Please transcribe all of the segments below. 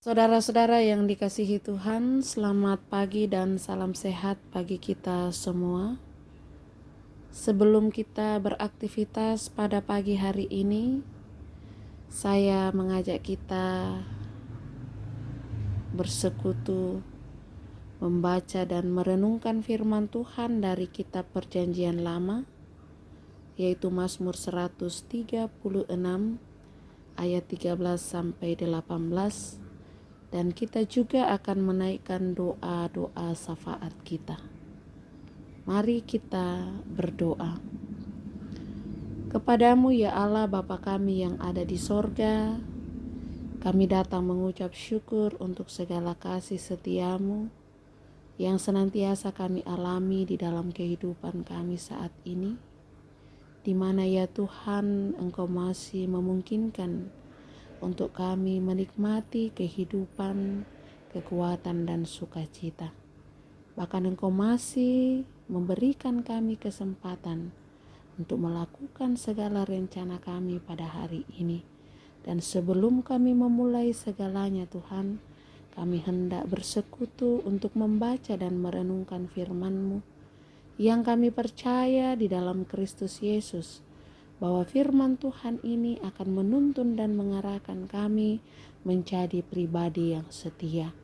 Saudara-saudara yang dikasihi Tuhan, selamat pagi dan salam sehat bagi kita semua. Sebelum kita beraktivitas pada pagi hari ini, saya mengajak kita bersekutu, membaca dan merenungkan firman Tuhan dari kitab Perjanjian Lama, yaitu Mazmur 136 ayat 13 sampai 18. Dan kita juga akan menaikkan doa-doa syafaat kita. Mari kita berdoa. Kepadamu ya Allah Bapa kami yang ada di sorga, kami datang mengucap syukur untuk segala kasih setiamu yang senantiasa kami alami di dalam kehidupan kami saat ini, di mana ya Tuhan Engkau masih memungkinkan untuk kami menikmati kehidupan, kekuatan, dan sukacita. Bahkan Engkau masih memberikan kami kesempatan untuk melakukan segala rencana kami pada hari ini. Dan sebelum kami memulai segalanya Tuhan, kami hendak bersekutu untuk membaca dan merenungkan firman-Mu yang kami percaya di dalam Kristus Yesus, bahwa firman Tuhan ini akan menuntun dan mengarahkan kami menjadi pribadi yang setia.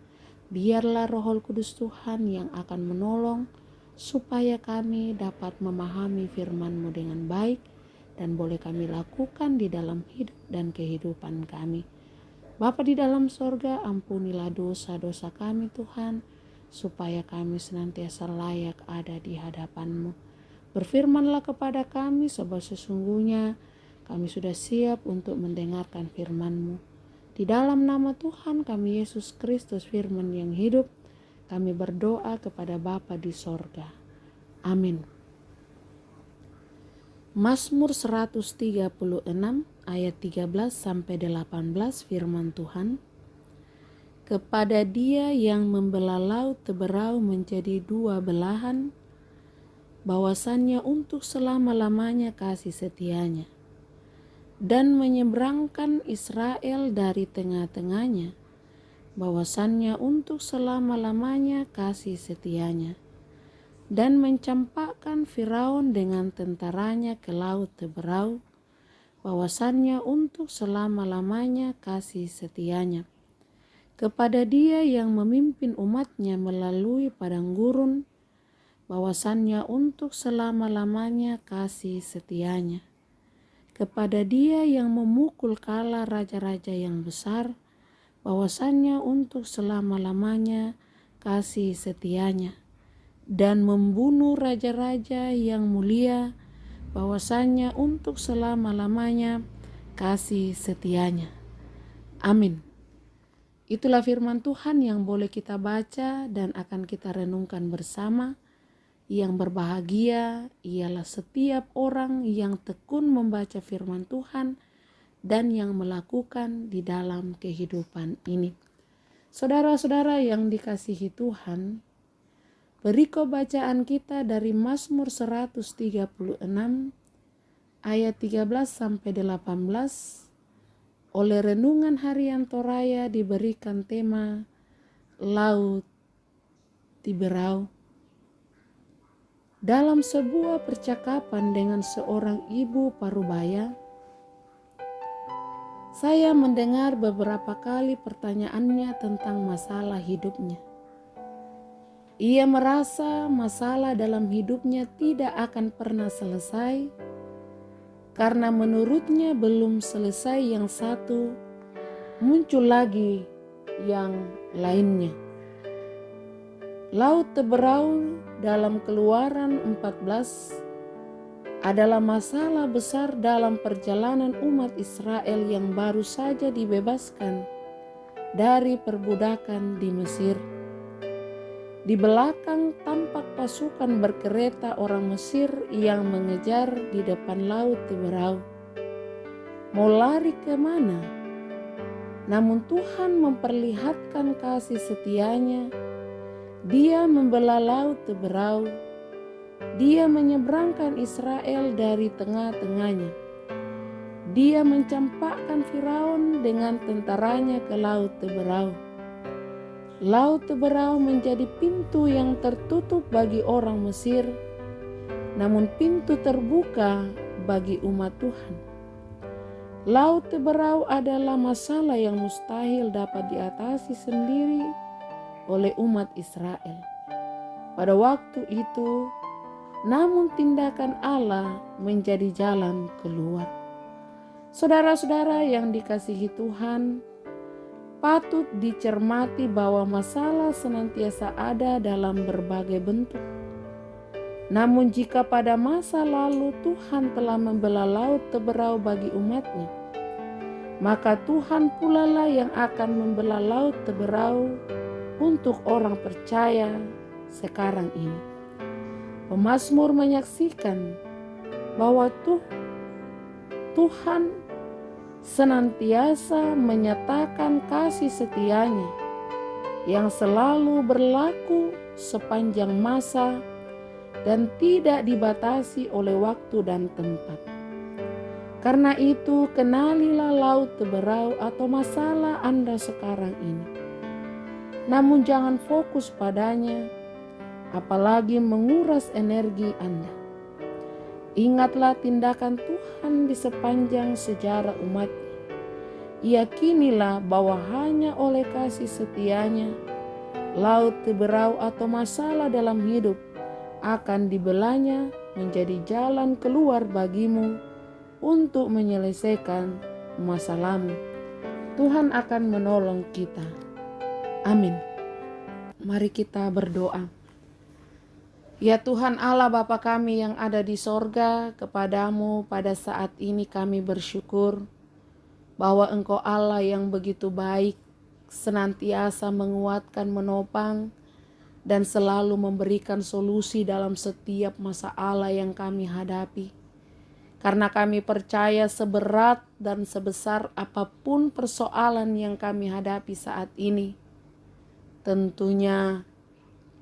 Biarlah Roh Kudus Tuhan yang akan menolong supaya kami dapat memahami firman-Mu dengan baik dan boleh kami lakukan di dalam hidup dan kehidupan kami. Bapa di dalam sorga, ampunilah dosa-dosa kami Tuhan, supaya kami senantiasa layak ada di hadapan-Mu. Berfirmanlah kepada kami, sebab sesungguhnya kami sudah siap untuk mendengarkan firman-Mu. Di dalam nama Tuhan kami Yesus Kristus, firman yang hidup, kami berdoa kepada Bapa di sorga. Amin. Mazmur 136 ayat 13 sampai 18 firman Tuhan. Kepada Dia yang membelah laut teberau menjadi dua belahan, bahwasannya untuk selama-lamanya kasih setianya, dan menyeberangkan Israel dari tengah-tengahnya, bahwasannya untuk selama-lamanya kasih setianya, dan mencampakkan Firaun dengan tentaranya ke laut teberau, bahwasannya untuk selama-lamanya kasih setianya. Kepada Dia yang memimpin umatnya melalui padang gurun, bahwasannya untuk selama-lamanya kasih setianya. Kepada Dia yang memukul kala raja-raja yang besar, bahwasannya untuk selama-lamanya kasih setianya. Dan membunuh raja-raja yang mulia, bahwasannya untuk selama-lamanya kasih setianya. Amin. Itulah firman Tuhan yang boleh kita baca dan akan kita renungkan bersama. Yang berbahagia ialah setiap orang yang tekun membaca firman Tuhan dan yang melakukan di dalam kehidupan ini. Saudara-saudara yang dikasihi Tuhan, perikop bacaan kita dari Mazmur 136 ayat 13 sampai 18 oleh renungan harian Toraya diberikan tema Laut Tiberau. Dalam sebuah percakapan dengan seorang ibu parubaya, saya mendengar beberapa kali pertanyaannya tentang masalah hidupnya. Ia merasa masalah dalam hidupnya tidak akan pernah selesai, karena menurutnya belum selesai yang satu, muncul lagi yang lainnya. Laut teberau dalam Keluaran 14 adalah masalah besar dalam perjalanan umat Israel yang baru saja dibebaskan dari perbudakan di Mesir. Di belakang tampak pasukan berkereta orang Mesir yang mengejar di depan Laut Teberau. Mau lari kemana? Namun Tuhan memperlihatkan kasih setianya. Dia membelah laut teberau. Dia menyeberangkan Israel dari tengah-tengahnya. Dia mencampakkan Firaun dengan tentaranya ke laut teberau. Laut Teberau menjadi pintu yang tertutup bagi orang Mesir, namun pintu terbuka bagi umat Tuhan. Laut Teberau adalah masalah yang mustahil dapat diatasi sendiri oleh umat Israel pada waktu itu, namun tindakan Allah menjadi jalan keluar. Saudara-saudara yang dikasihi Tuhan, patut dicermati bahwa masalah senantiasa ada dalam berbagai bentuk. Namun jika pada masa lalu Tuhan telah membelah Laut Teberau bagi umatnya, maka Tuhan pula lah yang akan membelah Laut Teberau untuk orang percaya sekarang ini. Pemazmur menyaksikan bahwa Tuhan senantiasa menyatakan kasih setianya yang selalu berlaku sepanjang masa dan tidak dibatasi oleh waktu dan tempat. Karena itu, kenalilah Laut Teberau atau masalah Anda sekarang ini. Namun jangan fokus padanya, apalagi menguras energi Anda. Ingatlah tindakan Tuhan di sepanjang sejarah umatnya. Yakinilah bahwa hanya oleh kasih setianya, Laut Teberau atau masalah dalam hidup akan dibelahnya menjadi jalan keluar bagimu untuk menyelesaikan masalahmu. Tuhan akan menolong kita. Amin. Mari kita berdoa. Ya Tuhan Allah Bapa kami yang ada di sorga, kepadamu pada saat ini kami bersyukur bahwa Engkau Allah yang begitu baik, senantiasa menguatkan, menopang, dan selalu memberikan solusi dalam setiap masalah yang kami hadapi. Karena kami percaya seberat dan sebesar apapun persoalan yang kami hadapi saat ini, tentunya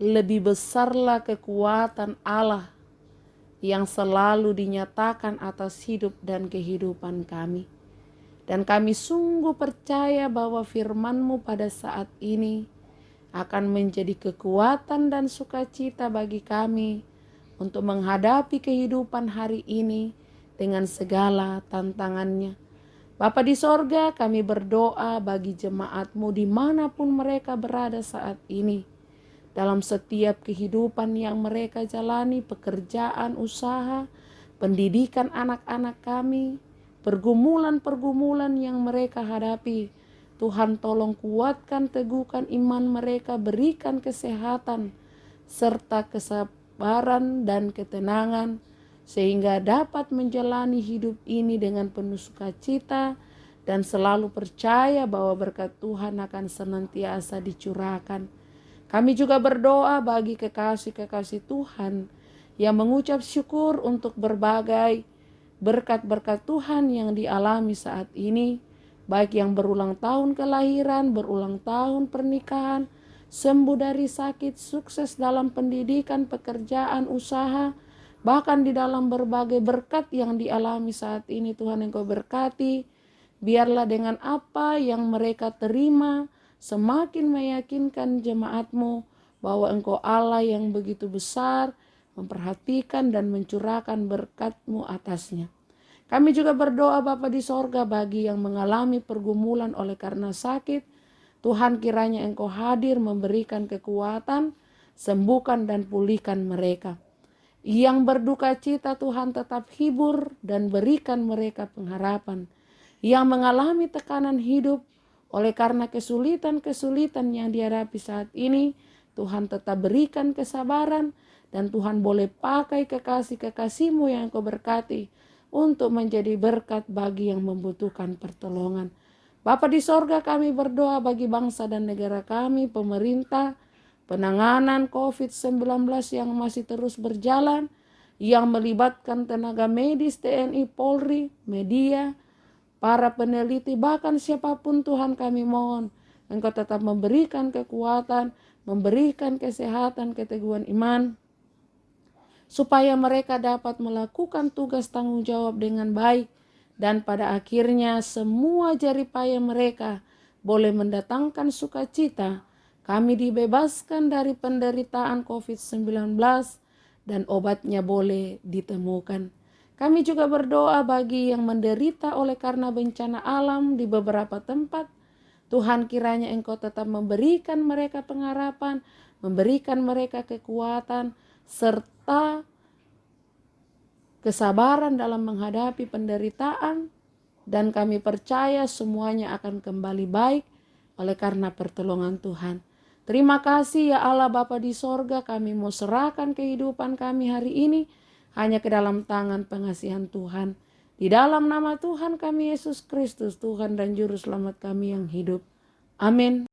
lebih besarlah kekuatan Allah yang selalu dinyatakan atas hidup dan kehidupan kami. Dan kami sungguh percaya bahwa firman-Mu pada saat ini akan menjadi kekuatan dan sukacita bagi kami untuk menghadapi kehidupan hari ini dengan segala tantangannya. Bapa di sorga, kami berdoa bagi jemaat-Mu dimanapun mereka berada saat ini. Dalam setiap kehidupan yang mereka jalani, pekerjaan, usaha, pendidikan anak-anak kami, pergumulan-pergumulan yang mereka hadapi. Tuhan tolong kuatkan, teguhkan iman mereka, berikan kesehatan, serta kesabaran dan ketenangan, sehingga dapat menjalani hidup ini dengan penuh sukacita dan selalu percaya bahwa berkat Tuhan akan senantiasa dicurahkan. Kami juga berdoa bagi kekasih-kekasih Tuhan yang mengucap syukur untuk berbagai berkat-berkat Tuhan yang dialami saat ini, baik yang berulang tahun kelahiran, berulang tahun pernikahan, sembuh dari sakit, sukses dalam pendidikan, pekerjaan, usaha, bahkan di dalam berbagai berkat yang dialami saat ini. Tuhan Engkau berkati, biarlah dengan apa yang mereka terima semakin meyakinkan jemaat-Mu bahwa Engkau Allah yang begitu besar, memperhatikan dan mencurahkan berkat-Mu atasnya. Kami juga berdoa Bapa di sorga bagi yang mengalami pergumulan oleh karena sakit. Tuhan kiranya Engkau hadir memberikan kekuatan, sembuhkan dan pulihkan mereka. Yang berduka cita Tuhan tetap hibur dan berikan mereka pengharapan. Yang mengalami tekanan hidup oleh karena kesulitan-kesulitan yang dihadapi saat ini, Tuhan tetap berikan kesabaran dan Tuhan boleh pakai kekasih-kekasih-Mu yang Engkau berkati untuk menjadi berkat bagi yang membutuhkan pertolongan. Bapa di sorga, kami berdoa bagi bangsa dan negara kami, pemerintah, penanganan COVID-19 yang masih terus berjalan, yang melibatkan tenaga medis, TNI, Polri, media, para peneliti, bahkan siapapun Tuhan kami mohon, Engkau tetap memberikan kekuatan, memberikan kesehatan, keteguhan iman, supaya mereka dapat melakukan tugas tanggung jawab dengan baik, dan pada akhirnya semua jerih payah mereka boleh mendatangkan sukacita Kami dibebaskan dari penderitaan COVID-19 dan obatnya boleh ditemukan. Kami juga berdoa bagi yang menderita oleh karena bencana alam di beberapa tempat. Tuhan, kiranya Engkau tetap memberikan mereka pengharapan, memberikan mereka kekuatan, serta kesabaran dalam menghadapi penderitaan. Dan kami percaya semuanya akan kembali baik oleh karena pertolongan Tuhan. Terima kasih ya Allah Bapa di sorga, kami mau serahkan kehidupan kami hari ini hanya ke dalam tangan pengasihan Tuhan. Di dalam nama Tuhan kami Yesus Kristus, Tuhan dan Juru Selamat kami yang hidup. Amin.